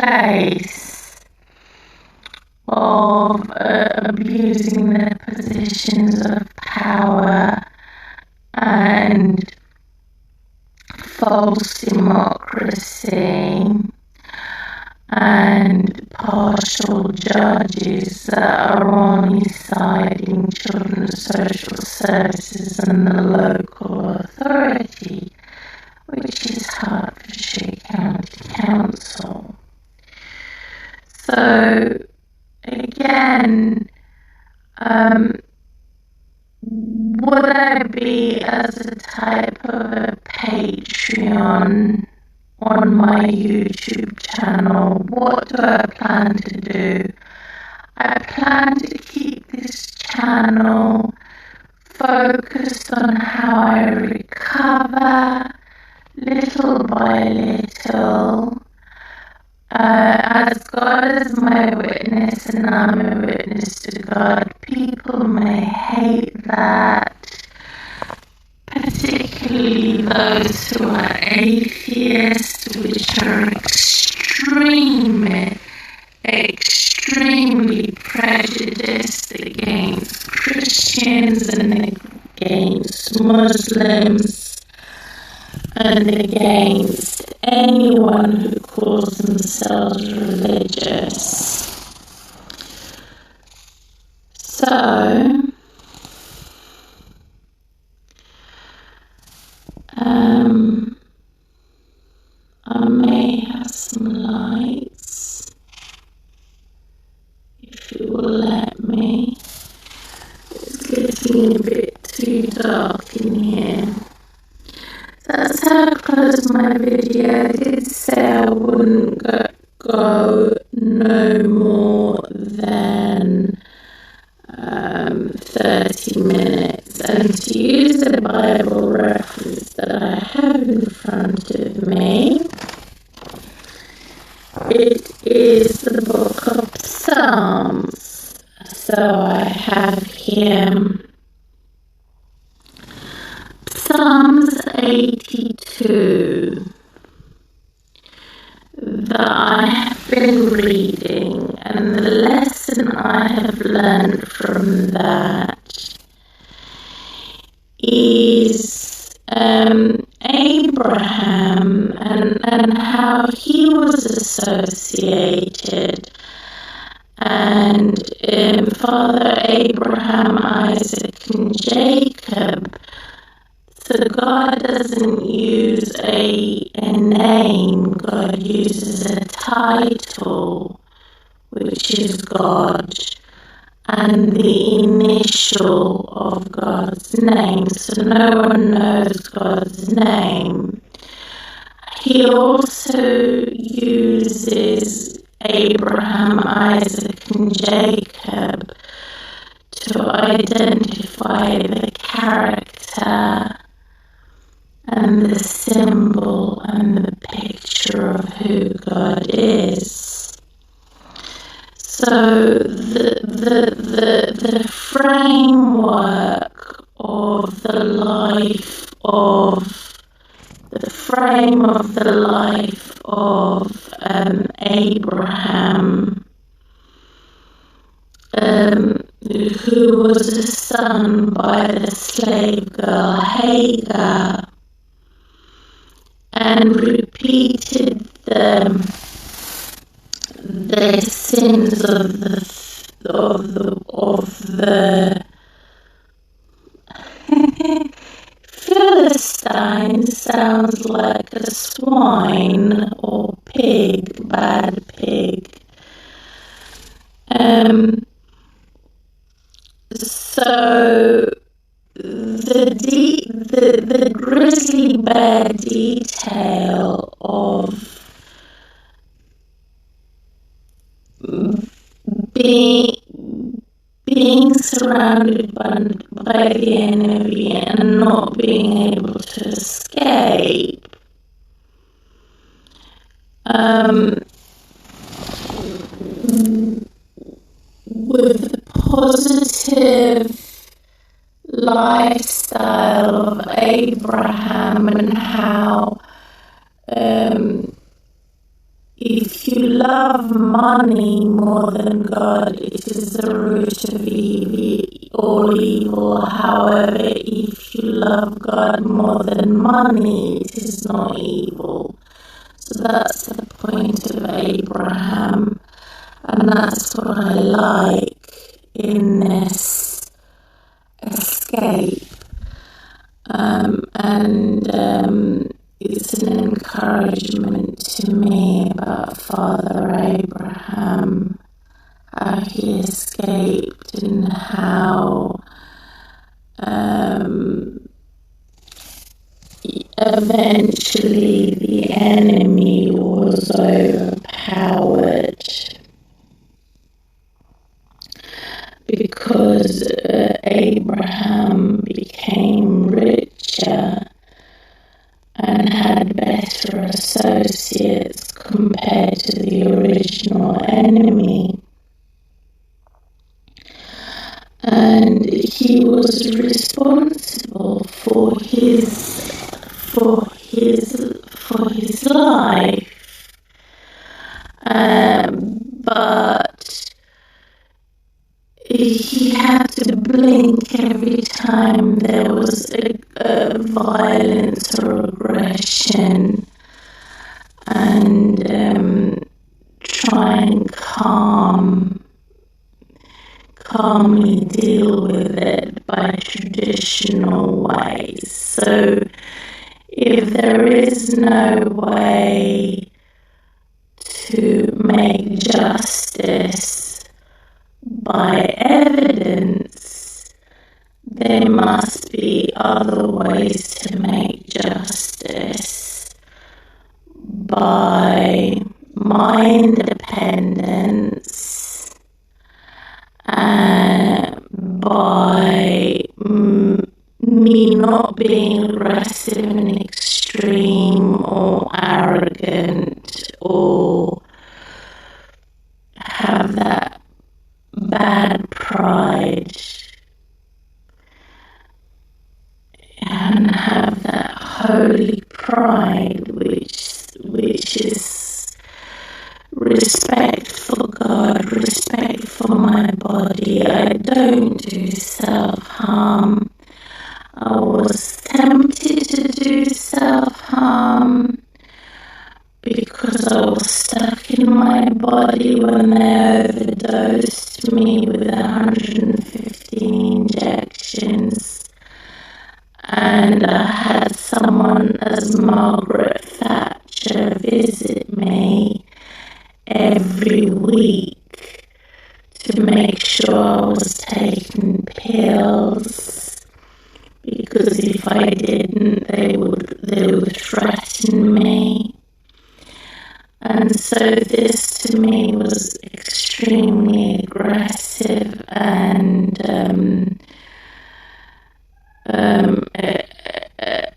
place of abusing their positions of power and false democracy and partial judges that are only siding children's social services and the local authority, which is Hertfordshire County Council. So, again, would I be as a type of a Patreon on my YouTube channel? What do I plan to do? I plan to keep this channel focused on how I recover little by little. As God is my witness and I'm a witness to God, people may hate that, particularly those who are atheists, which are extremely prejudiced against Christians and against Muslims and against anyone who calls themselves religious. So, I may have some lights, if you will let me. It's getting a bit too dark in here. That's how I closed my video. I did say I wouldn't go no more than 30 minutes. And to use the Bible reference that I have in front of me, it is the book of Psalms. So I have here Psalms 82 that I have been reading, and the lesson I have learned from that is Abraham and how he was associated, and Father Abraham, Isaac, and Jacob. So God doesn't use a name, God uses a title, which is God, and the initial of God's name, so no one knows God's name. He also uses Abraham, Isaac, and Jacob to identify the character and the symbol and the picture of who God is. So the framework of the life of Abraham, who was a son by the slave girl Hagar, and repeated the sins of the Philistine sounds like a swine or pig, bad pig. So the grisly bear detail of being surrounded by the enemy and not being able to escape, with the positive lifestyle of Abraham and how if you love money more than God, it is the root of all evil. However, if you love God more than money, it is not evil. So that's the point of Abraham, and that's what I like in this escape. And it's an encouragement to me about Father Abraham, how he escaped and how eventually the enemy was overpowered because Abraham became richer and had better associates compared to the original enemy. And he was responsible for his life. But he had to blink every time there was a violence or aggression, and try and calmly deal with it by traditional ways. So if there is no way to make justice by evidence, there must be other ways to make justice by my independence, by me not being aggressive and extreme or arrogant or have that bad pride and have that holy pride which is respect for God, respect for my body. I don't do self-harm. I was tempted to do self-harm because I was stuck in my body when they overdosed me with 115 injections. And I had someone as Margaret Thatcher visit me every week to make sure I was taking pills, because if I didn't, they would threaten me. And so this to me was extremely aggressive and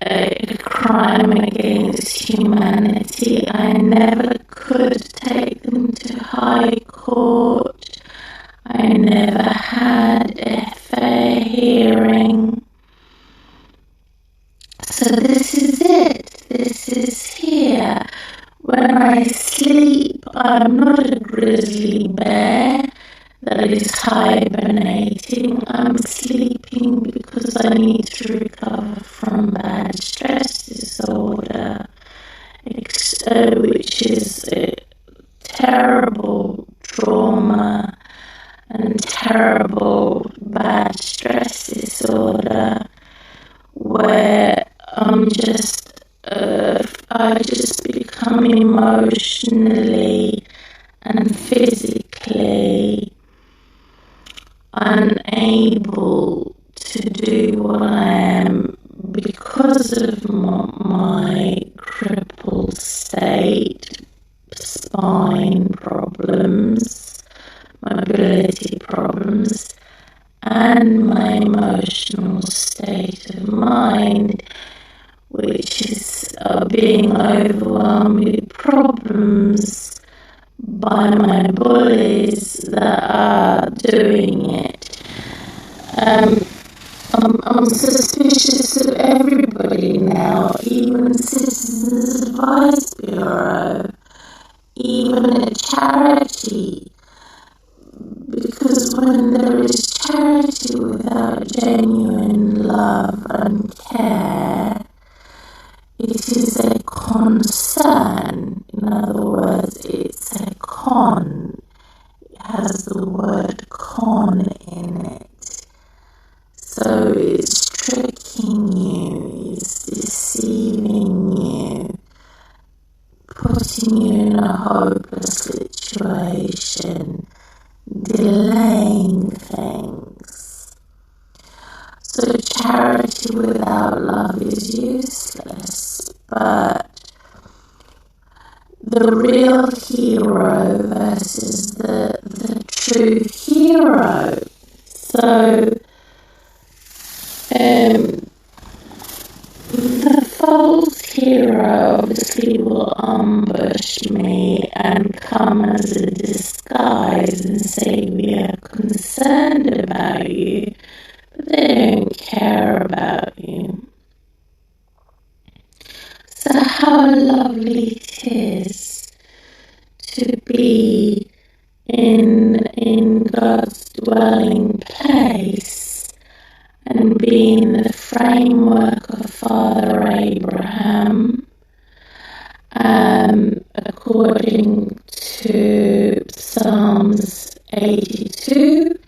a crime against humanity. I never could take them to High Court. I never had a fair hearing. So this is it. This is here. When I sleep, I'm not a grizzly bear that is hibernating. I'm sleeping because I need to recover from bad stress disorder, which is a terrible trauma and terrible bad stress disorder where I just become emotionally and physically unable to do what I am because of my crippled state, spine problems, mobility problems, and my emotional state of mind, which is being overwhelmed with problems by my bullies that are doing it. I'm suspicious of everybody now, even Citizens Advice Bureau, even a charity, because when there is charity without genuine love and care, it is a concern. In other words, it's a con. It has the word con in it. So it's tricking you, it's deceiving you, putting you in a hopeless situation, delaying things. So charity without love is useless, but the real hero versus the true hero. So the false hero obviously will ambush me and come as a disguise and say we are concerned about you, but they don't care about you. So how lovely it is to be in God's dwelling place and be in the framework of Father Abraham, according to Psalms 82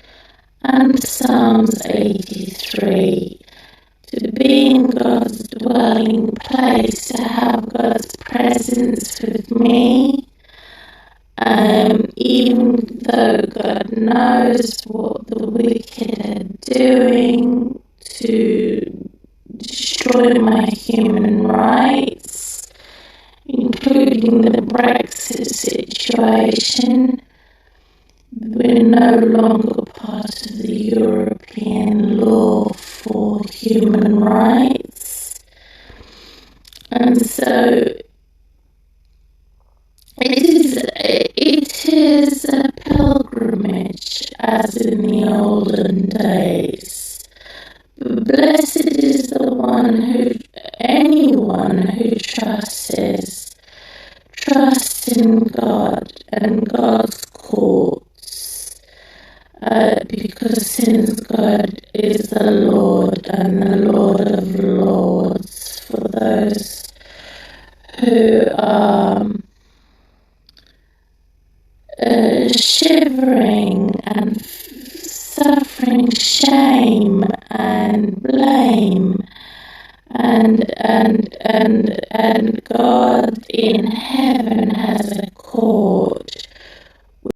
and Psalms 83. To be in God's dwelling place, to have God's presence with me, even though God knows what the wicked are doing to destroy my human rights, including the Brexit situation. We're no longer part of the European law for human rights. And so it is a pilgrimage as in the olden days. Blessed is anyone who trusts in God and God's courts, because since God is the Lord and the Lord of Lords, for those who are shivering and suffering shame and blame, and God in heaven has a court